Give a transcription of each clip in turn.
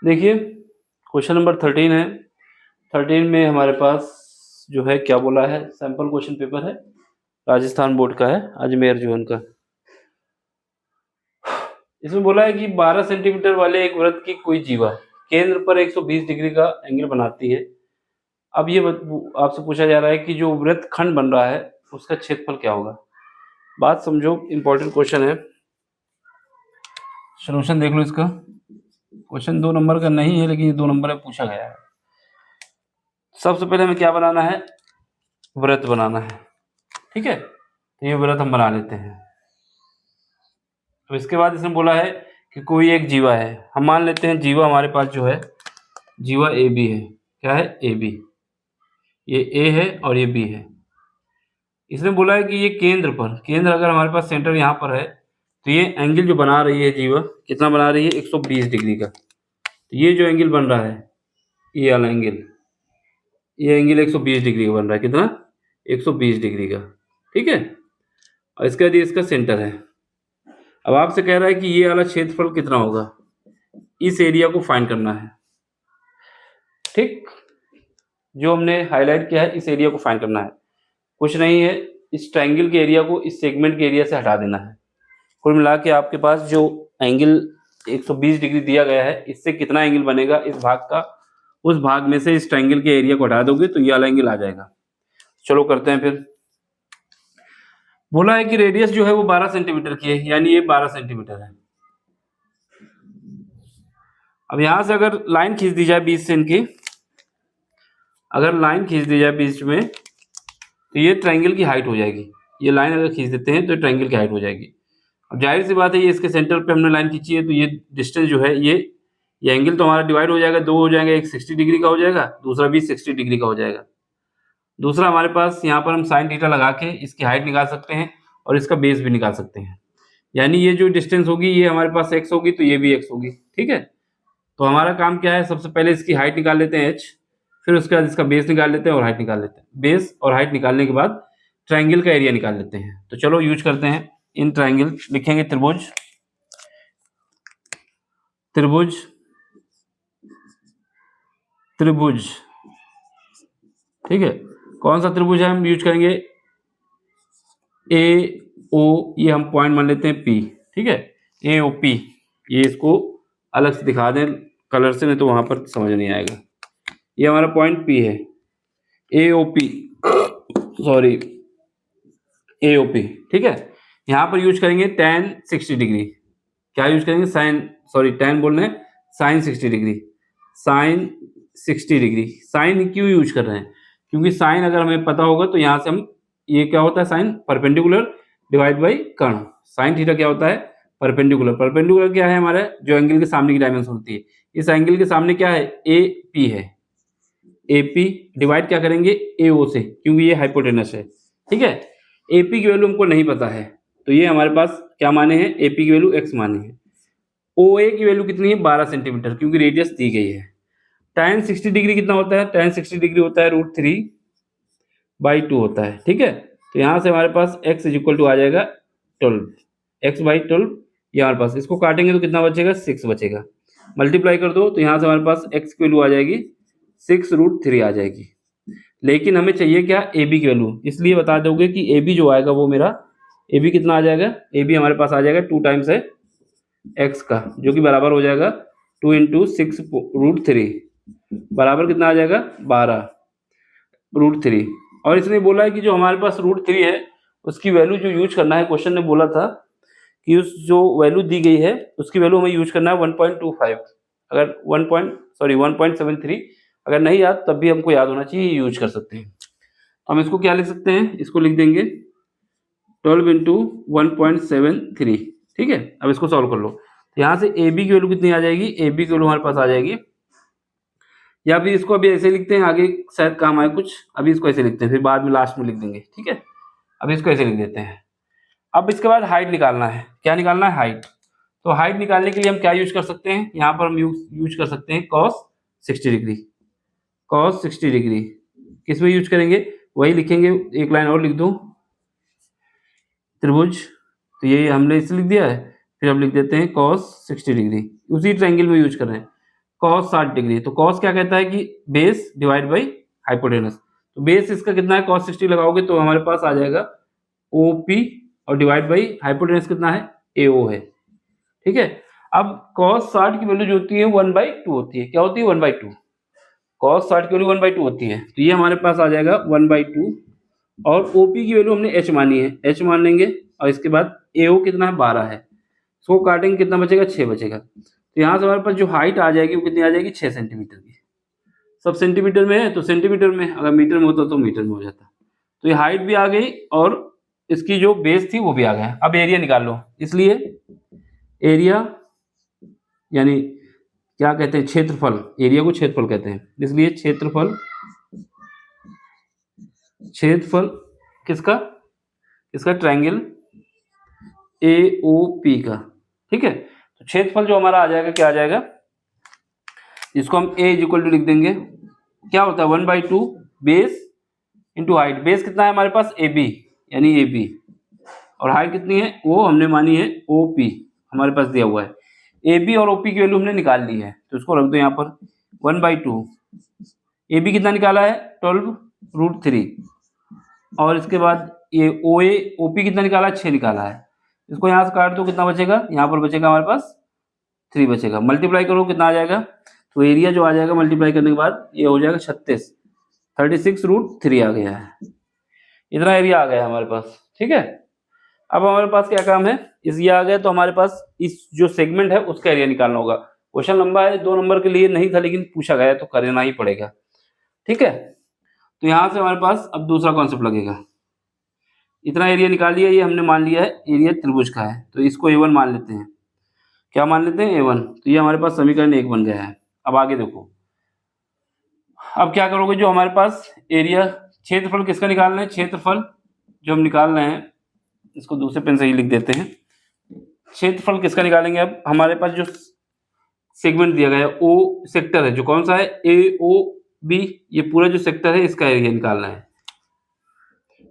देखिए question number 13 है। 13 में हमारे पास जो है क्या बोला है, सैंपल क्वेश्चन पेपर है, राजस्थान बोर्ड का है, अजमेर जोन का। इसमें बोला है कि 12 सेंटीमीटर वाले एक वृत्त की कोई जीवा केंद्र पर 120 डिग्री का एंगल बनाती है। अब ये आपसे पूछा जा रहा है कि जो वृत्त खंड बन रहा है उसका क्षेत्रफल क्या होगा। बात समझो, इंपॉर्टेंट क्वेश्चन है। सोल्यूशन देख लो इसका। क्वेश्चन 2 नंबर का नहीं है, लेकिन ये 2 नंबर में पूछा गया है। सबसे पहले हमें क्या बनाना है, वृत्त बनाना है। ठीक है, तो ये वृत्त हम बना लेते हैं। तो इसके बाद इसने बोला है कि कोई एक जीवा है। हम मान लेते हैं जीवा हमारे पास जो है, जीवा ए बी है। क्या है, ए बी। ये ए है और ये बी है। इसने बोला है कि ये केंद्र पर, केंद्र अगर हमारे पास सेंटर यहाँ पर है, तो ये एंगल जो बना रही है जीवा, कितना बना रही है, 120 डिग्री का। तो ये जो एंगल बन रहा है, ये वाला एंगल, ये एंगल 120 डिग्री का बन रहा है। कितना, 120 डिग्री का। ठीक है, और इसका यदि इसका सेंटर है। अब आपसे कह रहा है कि ये वाला क्षेत्रफल कितना होगा, इस एरिया को फाइंड करना है। ठीक, जो हमने हाईलाइट किया है, इस एरिया को फाइंड करना है। कुछ नहीं है, इस ट्रायंगल के एरिया को इस सेगमेंट के एरिया से हटा देना है। कुल मिला के आपके पास जो एंगल 120 डिग्री दिया गया है, इससे कितना एंगल बनेगा इस भाग का, उस भाग में से इस ट्रायंगल के एरिया को हटा दोगे तो ये वाला एंगल आ जाएगा। चलो करते हैं फिर। बोला है कि रेडियस जो है वो 12 सेंटीमीटर की है, यानी ये 12 सेंटीमीटर है। अब यहां से अगर लाइन खींच दी जाए 20 से इनकी, अगर लाइन खींच दी जाए बीच में, तो ये ट्रायंगल की हाइट हो जाएगी। ये लाइन अगर खींच देते हैं तो ट्रायंगल की हाइट हो जाएगी। अब जाहिर सी बात है, ये इसके सेंटर पे हमने लाइन खींची है, तो ये डिस्टेंस जो है, ये एंगल तो हमारा डिवाइड हो जाएगा, 2 हो जाएगा। एक 60 डिग्री का हो जाएगा, दूसरा भी 60 डिग्री का हो जाएगा। दूसरा हमारे पास यहाँ पर हम साइन थीटा लगा के इसकी हाइट निकाल सकते हैं और इसका बेस भी निकाल सकते हैं। यानी ये जो डिस्टेंस होगी, ये हमारे पास x होगी, तो ये भी x होगी। ठीक है, तो हमारा काम क्या है, सबसे पहले इसकी हाइट निकाल लेते हैं h, फिर उसके बाद इसका बेस निकाल लेते हैं और हाइट निकाल लेते हैं। बेस और हाइट निकालने के बाद ट्रायंगल का एरिया निकाल लेते हैं। तो चलो यूज करते हैं इन ट्रायंगल। लिखेंगे त्रिभुज, त्रिभुज, त्रिभुज। ठीक है, कौन सा त्रिभुज है, हम यूज करेंगे ए ओ, ये हम पॉइंट मान लेते हैं P। ठीक है, ए ओ पी, ये इसको अलग से दिखा दें कलर से, नहीं तो वहां पर समझ नहीं आएगा। ये हमारा पॉइंट P है, A O P, sorry A O P. ठीक है, यहाँ पर यूज करेंगे tan 60 डिग्री। क्या यूज करेंगे, साइन, सॉरी tan बोल रहे हैं, sine 60 degree, sine 60 degree. Sine क्यों यूज कर रहे हैं, क्योंकि साइन अगर हमें पता होगा तो यहाँ से हम, ये क्या होता है, साइन परपेंडिकुलर डिवाइड बाई कर्ण। साइन थीटा क्या होता है, परपेंडिकुलर। परपेंडिकुलर क्या है, हमारा जो एंगल के सामने की डायमेंशन होती है। इस एंगल के सामने क्या है, ए पी है। ए पी डिवाइड क्या करेंगे, ए ओ से, क्योंकि ये हाइपोटेनस है। ठीक है, ए पी की वैल्यू हमको नहीं पता है, तो ये हमारे पास क्या माने हैं, ए पी की वैल्यू x माने हैं। ओ ए की वैल्यू कितनी है, 12 सेंटीमीटर, क्योंकि रेडियस दी गई है। tan 60 डिग्री कितना होता है, tan 60 डिग्री होता है √3/2 होता है। ठीक है, तो यहाँ से हमारे पास x = आ जाएगा 12, x/12। ये हमारे पास, इसको काटेंगे तो कितना बचेगा, 6 बचेगा। मल्टीप्लाई कर दो तो यहाँ से हमारे पास x की वैल्यू आ जाएगी 6√3 आ जाएगी। लेकिन हमें चाहिए क्या, ए बी की वैल्यू, इसलिए बता दोगे कि ए बी जो आएगा वो मेरा, ए बी कितना आ जाएगा, ए बी हमारे पास आ जाएगा 2 टाइम्स है x का, जो कि बराबर हो जाएगा 2 × 6√3, बराबर कितना आ जाएगा, 12√3। और इसने बोला है कि जो हमारे पास √3 है, उसकी वैल्यू जो यूज करना है, क्वेश्चन ने बोला था कि उस जो वैल्यू दी गई है उसकी वैल्यू हमें यूज करना है 1.25। अगर 1.73 अगर नहीं याद, तब भी हमको याद होना चाहिए, यूज कर सकते हैं। हम इसको क्या लिख सकते हैं, इसको लिख देंगे 12 × 1.73। ठीक है, अब इसको सॉल्व कर लो। तो यहाँ से ए बी की वैल्यू कितनी आ जाएगी, ए बी की वैल्यू हमारे पास आ जाएगी, या फिर इसको अभी ऐसे लिखते हैं, आगे शायद काम आए कुछ। अभी इसको ऐसे लिखते हैं, फिर बाद में लास्ट में लिख देंगे। ठीक है, अब इसको ऐसे लिख देते हैं। अब इसके बाद हाइट निकालना है। क्या निकालना है, हाइट। तो हाइट निकालने के लिए हम क्या यूज कर सकते हैं, यहाँ पर हम यूज कर सकते हैं cos 60 डिग्री। cos 60 डिग्री किस में यूज करेंगे, वही लिखेंगे, एक लाइन और लिख दूं, त्रिभुज। तो ये हमने इसे लिख दिया है, फिर हम लिख देते हैं cos 60 डिग्री, उसी ट्रायंगल में यूज कर रहे हैं। cos 60 degree. तो cos क्या कहता है कि बेस डिवाइड बाई हाइपोटेनस। तो बेस इसका कितना है, cos 60 लगाओगे तो हमारे पास आ जाएगा OP और डिवाइड बाई हाइपोटेनस कितना है, AO है। ठीक है, अब cos 60 की वैल्यू जो होती है 1/2 होती है। क्या होती है, 1/2। cos 60 की वैल्यू 1/2 होती है, तो ये हमारे पास आ जाएगा 1/2 और OP की वैल्यू हमने h मानी है, h मान लेंगे और इसके बाद AO कितना है, 12 है। इसको काटेंगे कितना बचेगा, 6 बचेगा। तो यहाँ से हमारे पास जो हाइट आ जाएगी वो कितनी आ जाएगी, 6 सेंटीमीटर की। सब सेंटीमीटर में है तो सेंटीमीटर में, अगर मीटर में होता तो मीटर में हो जाता। तो ये हाइट भी आ गई और इसकी जो बेस थी वो भी आ गया। अब एरिया निकाल लो, इसलिए एरिया यानी क्या कहते हैं, क्षेत्रफल। एरिया को क्षेत्रफल कहते हैं, इसलिए क्षेत्रफल किसका, इसका ट्रायंगल AOP का। ठीक है, तो क्षेत्रफल जो हमारा आ जाएगा, क्या आ जाएगा, इसको हम A इक्वल टू लिख देंगे। क्या होता है, 1/2 बेस इंटू हाइट। बेस कितना है हमारे पास, AB यानी AB, और हाइट कितनी है, वो हमने मानी है OP, हमारे पास दिया हुआ है। AB और OP की वैल्यू हमने निकाल ली है, तो इसको रख दो यहाँ पर 1/2। AB कितना निकाला है, 12√3, और इसके बाद ये OP कितना निकाला है, 6 निकाला है। इसको यहाँ से काट दो, कितना बचेगा, यहाँ पर बचेगा हमारे पास 3 बचेगा। मल्टीप्लाई करो कितना आ जाएगा, तो एरिया जो आ जाएगा मल्टीप्लाई करने के बाद ये हो जाएगा 36√3 आ गया है। इतना एरिया आ गया हमारे पास। ठीक है, अब हमारे पास क्या काम है, इस ये आ गया तो हमारे पास इस जो सेगमेंट है उसका एरिया निकालना होगा। क्वेश्चन लंबा है, 2 नंबर के लिए नहीं था, लेकिन पूछा गया तो करना ही पड़ेगा। ठीक है, तो यहाँ से हमारे पास अब दूसरा कॉन्सेप्ट लगेगा। इतना एरिया निकाल लिया, ये हमने मान लिया है एरिया त्रिभुज का है, तो इसको A1 मान लेते हैं। क्या मान लेते हैं, A1। तो ये हमारे पास समीकरण 1 बन गया है। अब आगे देखो, अब क्या करोगे, जो हमारे पास एरिया, क्षेत्रफल किसका निकालना है, क्षेत्रफल जो हम निकाल रहे हैं, इसको दूसरे पेन से ही लिख देते हैं। क्षेत्रफल किसका निकालेंगे, अब हमारे पास जो सेगमेंट दिया गया है, O सेक्टर है, जो कौन सा है, AOB, ये पूरा जो सेक्टर है इसका एरिया निकालना है।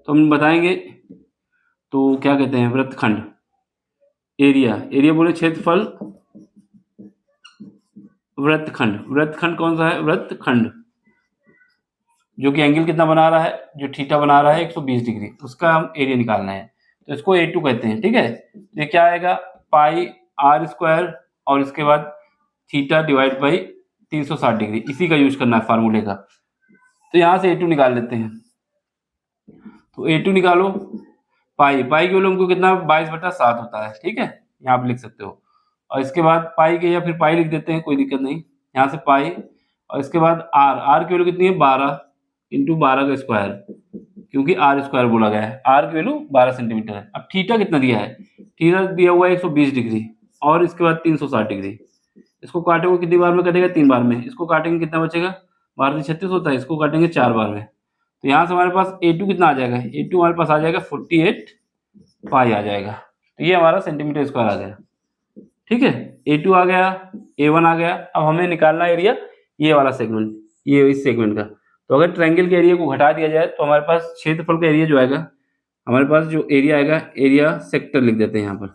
तो हम बताएंगे, तो क्या कहते हैं, वृत्तखंड। एरिया बोले क्षेत्रफल, वृत्तखंड कौन सा है, वृत्तखंड जो कि एंगल कितना बना रहा है, जो थीटा बना रहा है 120 डिग्री, उसका हम एरिया निकालना है। तो इसको A2 कहते हैं। ठीक है, ये क्या आएगा, πr² और इसके बाद थीटा डिवाइड बाई 360 डिग्री, इसी का यूज करना है फार्मूले का। तो यहाँ से A2 निकाल लेते हैं। तो A2 निकालो, पाई की वैल्यू हमको कितना 22/7 होता है। ठीक है, यहाँ पे लिख सकते हो, और इसके बाद पाई के या फिर पाई लिख देते हैं, कोई दिक्कत नहीं। यहाँ से पाई, और इसके बाद आर की वैल्यू कितनी है, 12 इंटू 12 का स्क्वायर, क्योंकि R² बोला गया है। आर की वैल्यू 12 सेंटीमीटर है। अब थीटा कितना दिया है, थीटा दिया हुआ है 120 डिग्री और इसके बाद 360 डिग्री। इसको काटेंगे कितनी बार में कटेगा, 3 बार में। इसको काटेंगे कितना बचेगा, 12 से 36 होता है, इसको काटेंगे 4 बार में। तो यहाँ से हमारे पास A2 कितना आ जाएगा, A2 हमारे पास आ जाएगा 48 पाई आ जाएगा। तो ये हमारा सेंटीमीटर स्क्वायर आ गया। ठीक है, A2 आ गया, A1 आ गया। अब हमें निकालना एरिया ये वाला सेगमेंट, ये इस सेगमेंट का। तो अगर ट्रायंगल के एरिया को घटा दिया जाए तो हमारे पास क्षेत्रफल का एरिया जो आएगा, हमारे पास जो एरिया आएगा, एरिया सेक्टर लिख देते हैं यहाँ पर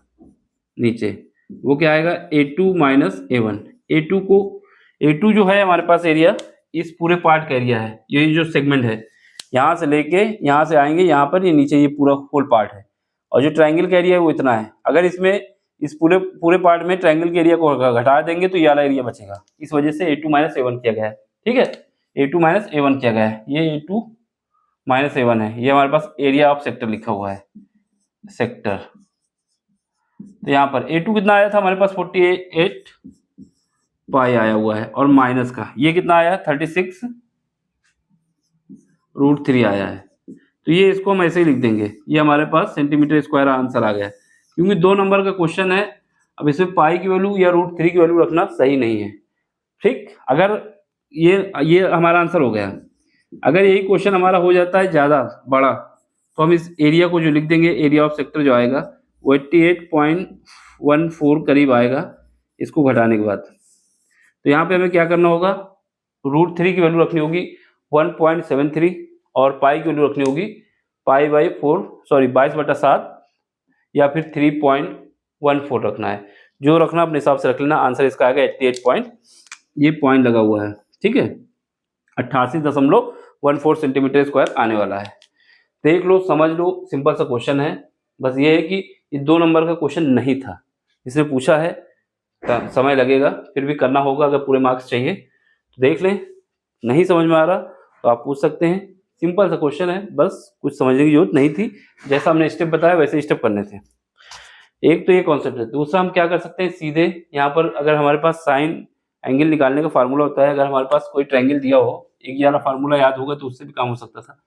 नीचे, वो क्या आएगा, A2 माइनस A1। A2 जो है हमारे पास एरिया, इस पूरे पार्ट का एरिया है, ये जो सेगमेंट है, यहाँ से लेके यहाँ से आएंगे यहाँ पर, ये नीचे ये पूरा होल पार्ट है। और जो ट्रायंगल का एरिया है वो इतना है। अगर इसमें इस पूरे पार्ट में ट्रायंगल के एरिया को घटा देंगे तो ये वाला एरिया बचेगा। इस वजह से A2 माइनस A1 किया गया है। ठीक है, A2 माइनस A1 किया गया है, ये A2 माइनस A1 है। ये हमारे पास एरिया ऑफ सेक्टर लिखा हुआ है, सेक्टर। तो यहाँ पर A2 कितना आया था हमारे पास, 48 पाई आया हुआ है, और माइनस का ये कितना आया, 36√3 आया है। तो ये इसको हम ऐसे ही लिख देंगे, ये हमारे पास सेंटीमीटर स्क्वायर आंसर आ गया। क्योंकि 2 नंबर का क्वेश्चन है, अब इसमें पाई की वैल्यू या √3 की वैल्यू रखना सही नहीं है। ठीक, अगर ये हमारा आंसर हो गया। अगर यही क्वेश्चन हमारा हो जाता है ज़्यादा बड़ा, तो हम इस एरिया को जो लिख देंगे, एरिया ऑफ सेक्टर जो आएगा वो 88.14 करीब आएगा, इसको घटाने के बाद। तो यहाँ पे हमें क्या करना होगा, √3 की वैल्यू रखनी होगी 1.73, और पाई की वैल्यू रखनी होगी पाई/4 22/7 या फिर 3.14 रखना है। जो रखना अपने हिसाब से रख लेना। आंसर इसका आएगा 88.14। ये पॉइंट लगा हुआ है, ठीक है, 88.14 सेंटीमीटर स्क्वायर आने वाला है। देख लो, समझ लो, सिंपल सा क्वेश्चन है। बस ये है कि ये 2 नंबर का क्वेश्चन नहीं था, इसने पूछा है, समय लगेगा, फिर भी करना होगा अगर पूरे मार्क्स चाहिए तो। देख लें, नहीं समझ में आ रहा तो आप पूछ सकते हैं। सिंपल सा क्वेश्चन है, बस कुछ समझने की जरूरत नहीं थी, जैसा हमने स्टेप बताया वैसे स्टेप करने थे। एक तो ये कॉन्सेप्ट है। दूसरा हम क्या कर सकते हैं, सीधे यहाँ पर अगर हमारे पास साइन एंगल निकालने का फार्मूला होता है, अगर हमारे पास कोई ट्रायंगल दिया हो, एक ये वाला फार्मूला याद होगा तो उससे भी काम हो सकता था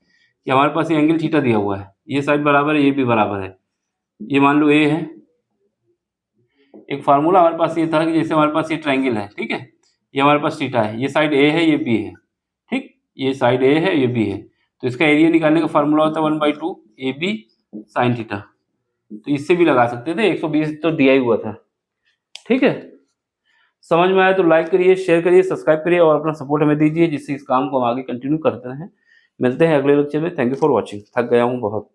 कि हमारे पास ये एंगल थीटा दिया हुआ है, ये साइड बराबर है, ये भी बराबर है, ये मान लो ए है। एक फार्मूला हमारे पास ये था कि जैसे हमारे पास ये ट्रायंगल है, ठीक है, ये हमारे पास थीटा है, ये साइड ए है, ये बी है, ठीक, ये साइड ए है, ये बी है, तो इसका एरिया निकालने का फार्मूला होता है 1/2 ए बी साइन थीटा। तो इससे भी लगा सकते थे, 120 तो दिया ही हुआ था, ठीक है। समझ में आया तो लाइक करिए, शेयर करिए, सब्सक्राइब करिए और अपना सपोर्ट हमें दीजिए, जिससे इस काम को हम आगे कंटिन्यू करते रहें। मिलते हैं अगले लेक्चर में। Thank you for watching. थक गया हूँ बहुत।